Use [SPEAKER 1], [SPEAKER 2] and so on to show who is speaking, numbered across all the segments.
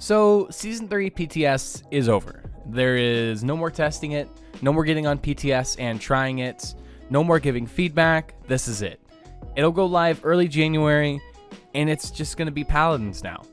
[SPEAKER 1] So Season 3 PTS is over. There is no more testing it, no more getting on PTS and trying it, no more giving feedback. This is it. It'll go live early January, and it's just going to be Paladins now.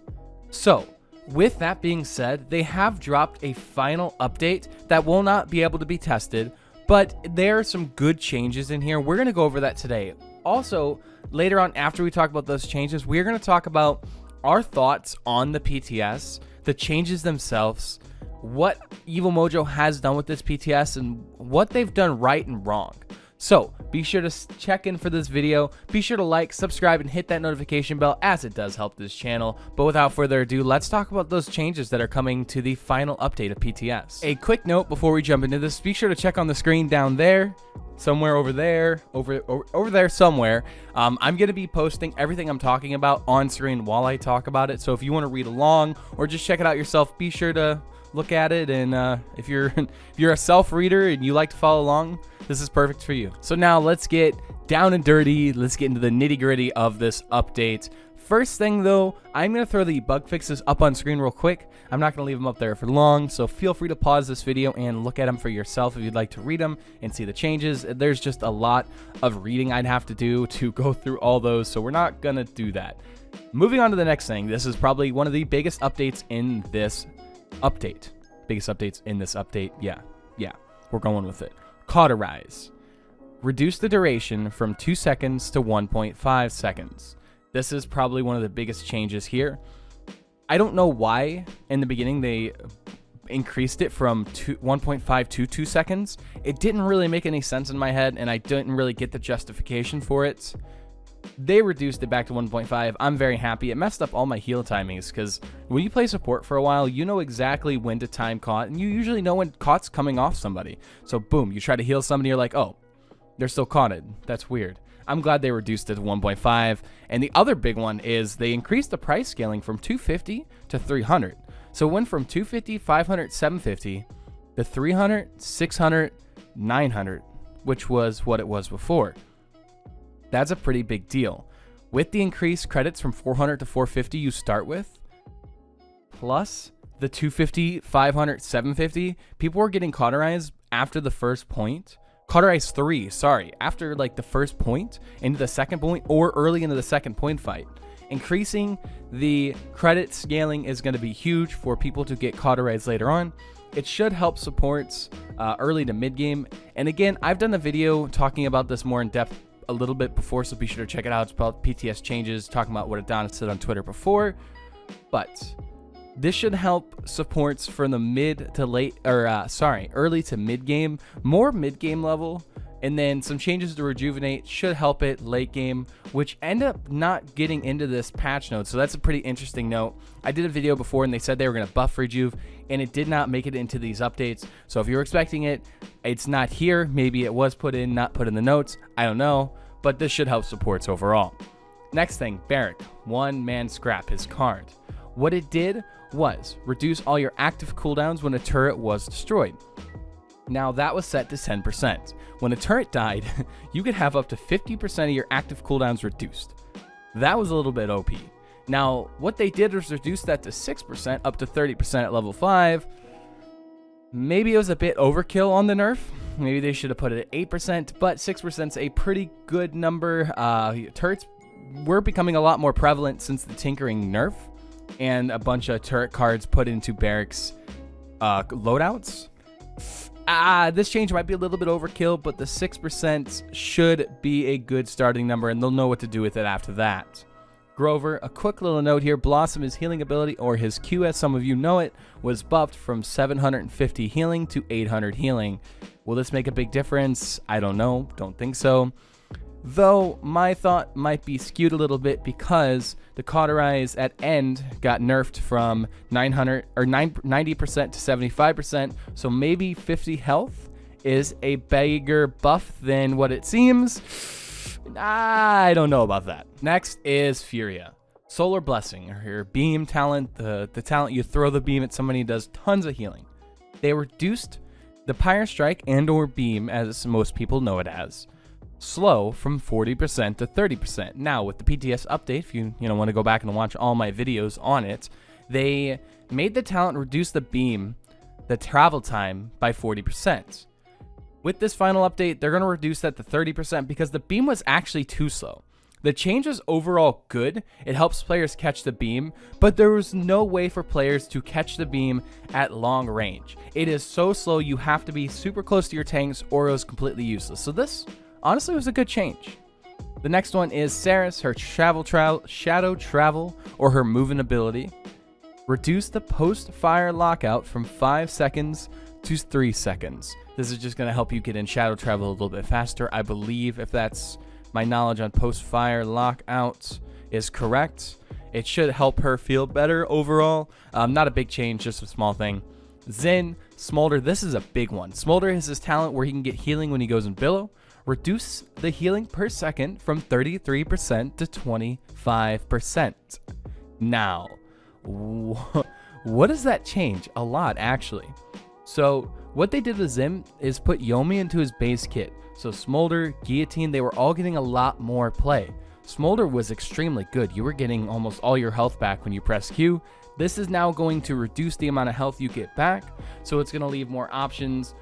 [SPEAKER 1] So, with that being said, they have dropped a final update that will not be able to be tested, but there are some good changes in here. We're going to go over that today. Also, later on after we talk about those changes, we're going to talk about our thoughts on the PTS, the changes themselves, what Evil Mojo has done with this PTS, and what they've done right and wrong. So be sure to check in for this video. Be sure to like, subscribe, and hit that notification bell, as it does help this channel. But without further ado, let's talk about those changes that are coming to the final update of PTS. A quick note before we jump into this, be sure to check on the screen down there, somewhere over there, over there somewhere. I'm going to be posting everything I'm talking about on screen while I talk about it. So if you want to read along or just check it out yourself, be sure to look at it. And if you're a self-reader and you like to follow along, this is perfect for you. So now let's get down and dirty. Let's get into the nitty-gritty of this update. First thing though, I'm going to throw the bug fixes up on screen real quick. I'm not going to leave them up there for long, so feel free to pause this video and look at them for yourself if you'd like to read them and see the changes. There's just a lot of reading I'd have to do to go through all those, so we're not going to do that. Moving on to the next thing, this is probably one of the biggest updates in this update. Yeah, we're going with it. Cauterize. Reduce the duration from 2 seconds to 1.5 seconds. This is probably one of the biggest changes here. I don't know why in the beginning they increased it from 1.5 to 2 seconds. It didn't really make any sense in my head, and I didn't really get the justification for it. They reduced it back to 1.5. I'm very happy. It messed up all my heal timings, because when you play support for a while, you know exactly when to time caught, and you usually know when caught's coming off somebody. So boom, you try to heal somebody, you're like, oh, they're still caught'd. That's weird. I'm glad they reduced it to 1.5. And the other big one is they increased the price scaling from 250 to 300. So it went from 250, 500, 750 to 300, 600, 900, which was what it was before. That's a pretty big deal. With the increased credits from 400 to 450 you start with, plus the 250, 500, 750, people were getting cauterized after the first point. Cauterize 3, sorry, after like the first point into the second point or early into the second point fight. Increasing the credit scaling is going to be huge for people to get cauterized later on. It should help supports early to mid game. And again, I've done a video talking about this more in depth a little bit before, so be sure to check it out. It's about PTS changes, talking about what Adonis said on Twitter before. But this should help supports from the mid to late, or early to mid game, more mid game level, and then some changes to rejuvenate should help it late game, which end up not getting into this patch note. So that's a pretty interesting note. I did a video before and they said they were going to buff rejuve, and it did not make it into these updates. So if you're expecting it, it's not here. Maybe it was put in, not put in the notes. I don't know, but this should help supports overall. Next thing, Barrack, one man scrap his card. What it did was reduce all your active cooldowns when a turret was destroyed. Now that was set to 10%. When a turret died, you could have up to 50% of your active cooldowns reduced. That was a little bit OP. Now what they did was reduce that to 6% up to 30% at level 5. Maybe it was a bit overkill on the nerf. Maybe they should have put it at 8%, but 6% is a pretty good number. Turrets were becoming a lot more prevalent since the tinkering nerf and a bunch of turret cards put into Barrack's loadouts. This change might be a little bit overkill, but the 6% should be a good starting number, and they'll know what to do with it after that. Grover, a quick little note here. Blossom, his healing ability, or his Q as some of you know it, was buffed from 750 healing to 800 healing. Will this make a big difference? I don't know. Don't think so. Though my thought might be skewed a little bit because the cauterize at end got nerfed from 90% to 75%, so maybe 50 health is a bigger buff than what it seems. I don't know about that. Next is Furia. Solar Blessing, or your beam talent, the talent you throw the beam at somebody, does tons of healing. They reduced the Pyre Strike and or beam, as most people know it as, slow from 40% to 30%. Now with the PTS update, if you want to go back and watch all my videos on it, they made the talent reduce the travel time by 40%. With this final update, they're going to reduce that to 30% because the beam was actually too slow. The change is overall good. It helps players catch the beam, but there was no way for players to catch the beam at long range. It is so slow, you have to be super close to your tanks or it was completely useless. So this honestly was a good change. The next one is Saris, her shadow travel, or her moving ability. Reduce the post-fire lockout from 5 seconds to 3 seconds. This is just going to help you get in shadow travel a little bit faster, I believe, if that's my knowledge on post-fire lockout is correct. It should help her feel better overall. Not a big change, just a small thing. Zen, Smolder, this is a big one. Smolder has this talent where he can get healing when he goes in Billow. Reduce the healing per second from 33% to 25%. Now, what does that change? A lot, actually. So what they did with Zim is put Yomi into his base kit. So Smolder, Guillotine, they were all getting a lot more play. Smolder was extremely good. You were getting almost all your health back when you press Q. This is now going to reduce the amount of health you get back. So it's going to leave more options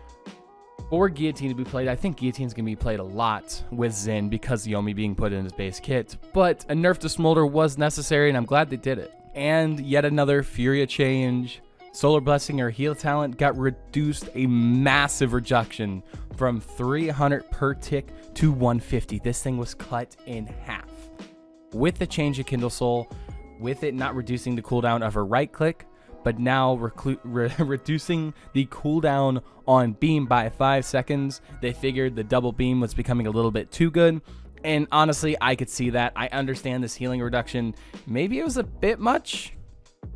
[SPEAKER 1] for Guillotine to be played. I think Guillotine's going to be played a lot with Zin because Yomi being put in his base kit. But a nerf to Smolder was necessary and I'm glad they did it. And yet another Furia change. Solar Blessing, or heal talent, got reduced a massive reduction from 300 per tick to 150. This thing was cut in half. With the change of Kindle Soul, with it not reducing the cooldown of her right click, but now reducing the cooldown on beam by 5 seconds, they figured the double beam was becoming a little bit too good. And honestly, I could see that. I understand this healing reduction. Maybe it was a bit much.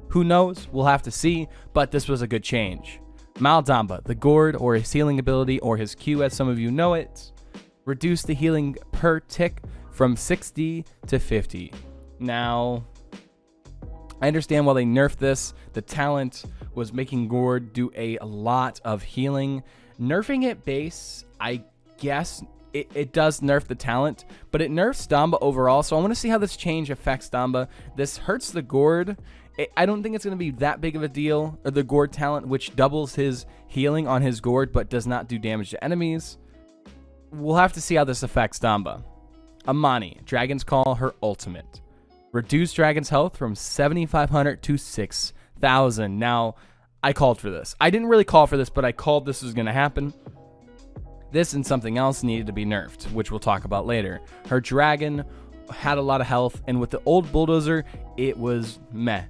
[SPEAKER 1] Who knows? We'll have to see, but this was a good change. Maldamba, the Gourd, or his healing ability, or his Q as some of you know it, reduced the healing per tick from 60 to 50. Now, I understand why they nerfed this. The talent was making Gourd do a lot of healing. Nerfing it base, I guess it does nerf the talent, but it nerfs Damba overall, so I want to see how this change affects Damba. This hurts the Gourd. I don't think it's going to be that big of a deal, or the Gourd talent, which doubles his healing on his Gourd, but does not do damage to enemies. We'll have to see how this affects Damba. Amani, Dragon's Call, her ultimate. Reduce Dragon's health from 7,500 to 6,000. Now, I called for this. I didn't really call for this, but I called this was going to happen. This and something else needed to be nerfed, which we'll talk about later. Her Dragon had a lot of health, and with the old Bulldozer, it was meh.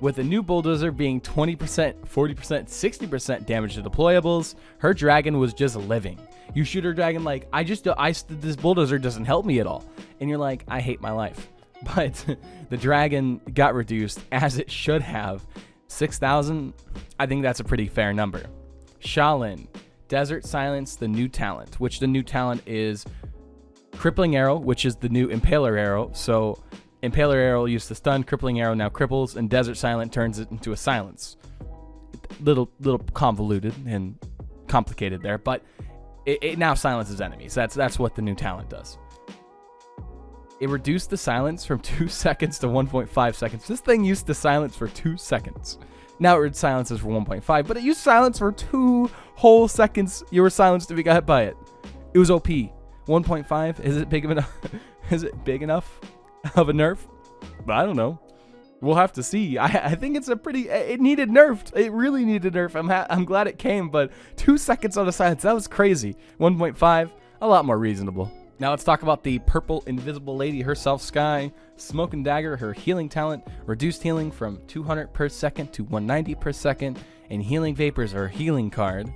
[SPEAKER 1] With the new Bulldozer being 20%, 40%, 60% damage to deployables, her Dragon was just living. You shoot her Dragon like, this Bulldozer doesn't help me at all. And you're like, I hate my life. But the Dragon got reduced, as it should have. 6,000, I think that's a pretty fair number. Shaolin, Desert Silence, the new talent, which the new talent is Crippling Arrow, which is the new Impaler Arrow. So Impaler Arrow used to stun, Crippling Arrow now cripples, and Desert Silent turns it into a silence. Little convoluted and complicated there, but it now silences enemies. That's what the new talent does. It reduced the silence from 2 seconds to 1.5 seconds. This thing used to silence for 2 seconds. Now it silences for 1.5, but it used silence for 2 whole seconds. You were silenced if you got hit by it. It was OP. 1.5, is it big enough? Is it big enough of a nerf? But I don't know. We'll have to see. I think it's it needed nerfed. It really needed nerf. I'm glad it came, but 2 seconds on a silence, that was crazy. 1.5, a lot more reasonable. Now let's talk about the purple invisible lady herself, Sky. Smoke and Dagger, her healing talent, reduced healing from 200 per second to 190 per second, and Healing Vapors, her healing card,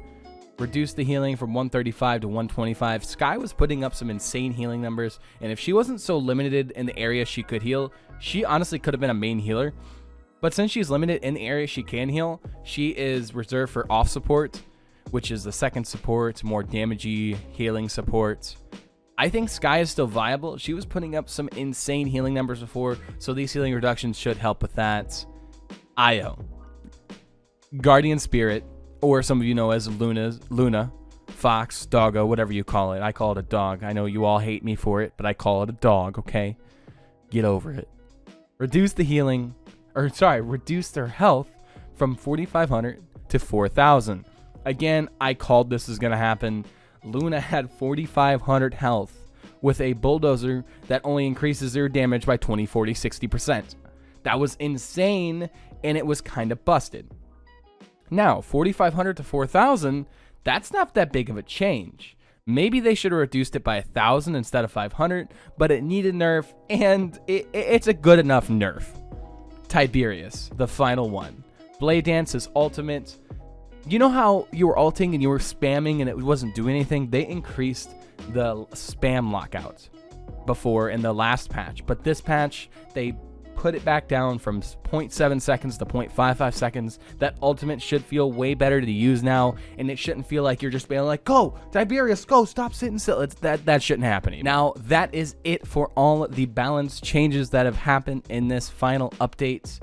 [SPEAKER 1] reduced the healing from 135 to 125. Sky was putting up some insane healing numbers, and if she wasn't so limited in the area she could heal, she honestly could have been a main healer. But since she's limited in the area she can heal, she is reserved for off support, which is the second support, more damagey healing support. I think Sky is still viable. She was putting up some insane healing numbers before, so these healing reductions should help with that. Io, Guardian Spirit, or some of you know as Luna, Fox, Doggo, whatever you call it. I call it a dog. I know you all hate me for it, but I call it a dog, okay? Get over it. Reduce their health from 4,500 to 4,000. Again, I called this is going to happen. Luna had 4,500 health with a bulldozer that only increases their damage by 20, 40, 60%. That was insane, and it was kind of busted. Now, 4,500 to 4,000, that's not that big of a change. Maybe they should have reduced it by 1,000 instead of 500, but it needed nerf, and it's a good enough nerf. Tiberius, the final one. Blade Dance's ultimate. You know how you were ulting and you were spamming and it wasn't doing anything? They increased the spam lockout before in the last patch, but this patch, they put it back down from 0.7 seconds to 0.55 seconds. That ultimate should feel way better to use now, and it shouldn't feel like you're just being like, go, Tiberius, go, stop sitting still. That shouldn't happen. Now, that is it for all the balance changes that have happened in this final update.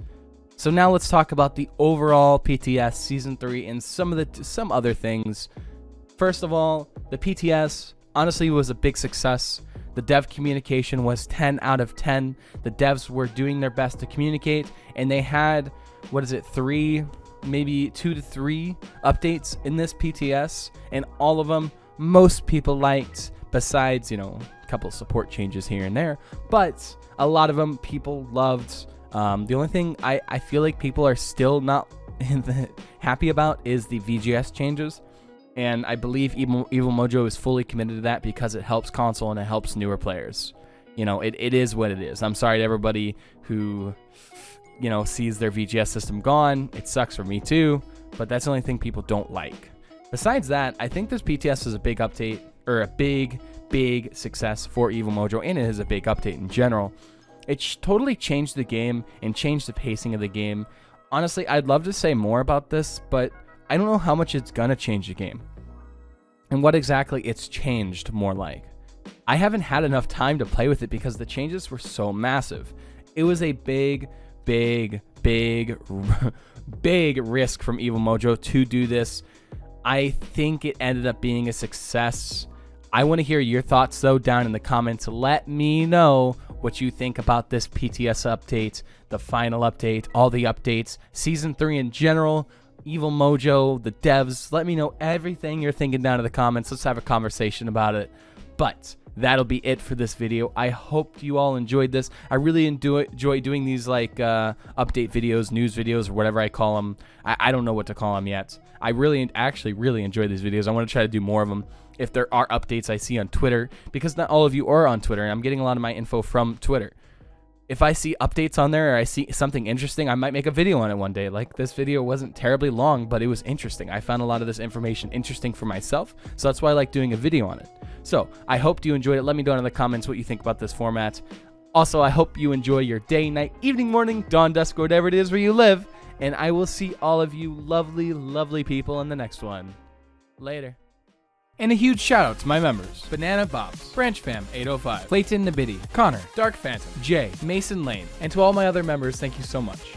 [SPEAKER 1] So now let's talk about the overall PTS Season 3 and some other things. First of all, the PTS honestly was a big success. The dev communication was 10 out of 10. The devs were doing their best to communicate, and they had, maybe 2 to 3 updates in this PTS, and all of them, most people liked, besides, a couple support changes here and there, but a lot of them people loved. The only thing I feel like people are still not happy about is the VGS changes. And I believe Evil Mojo is fully committed to that because it helps console and it helps newer players. It is what it is. I'm sorry to everybody who, sees their VGS system gone. It sucks for me too, but that's the only thing people don't like. Besides that, I think this PTS is a big update, or a big success for Evil Mojo, and it is a big update in general. It totally changed the game and changed the pacing of the game. Honestly, I'd love to say more about this, but I don't know how much it's gonna change the game and what exactly it's changed more like. I haven't had enough time to play with it because the changes were so massive. It was a big risk from Evil Mojo to do this. I think it ended up being a success. I want to hear your thoughts though down in the comments. Let me know what you think about this PTS update, the final update, all the updates, Season 3 in general, Evil Mojo, the devs. Let me know everything you're thinking down in the comments. Let's have a conversation about it. But that'll be it for this video. I hope you all enjoyed this. I really enjoy doing these update videos, news videos, or whatever I call them. I don't know what to call them yet. I actually really enjoy these videos. I want to try to do more of them if there are updates I see on Twitter, because not all of you are on Twitter, and I'm getting a lot of my info from Twitter. If I see updates on there or I see something interesting, I might make a video on it one day. Like, this video wasn't terribly long, but it was interesting. I found a lot of this information interesting for myself, so that's why I like doing a video on it. So I hope you enjoyed it. Let me know in the comments what you think about this format. Also, I hope you enjoy your day, night, evening, morning, dawn, dusk, or whatever it is where you live. And I will see all of you lovely people in the next one. Later. And a huge shout out to my members: Banana Bobs, Branch Fam 805, Clayton Nabidi, Connor, Dark Phantom, Jay, Mason Lane, and to all my other members, thank you so much.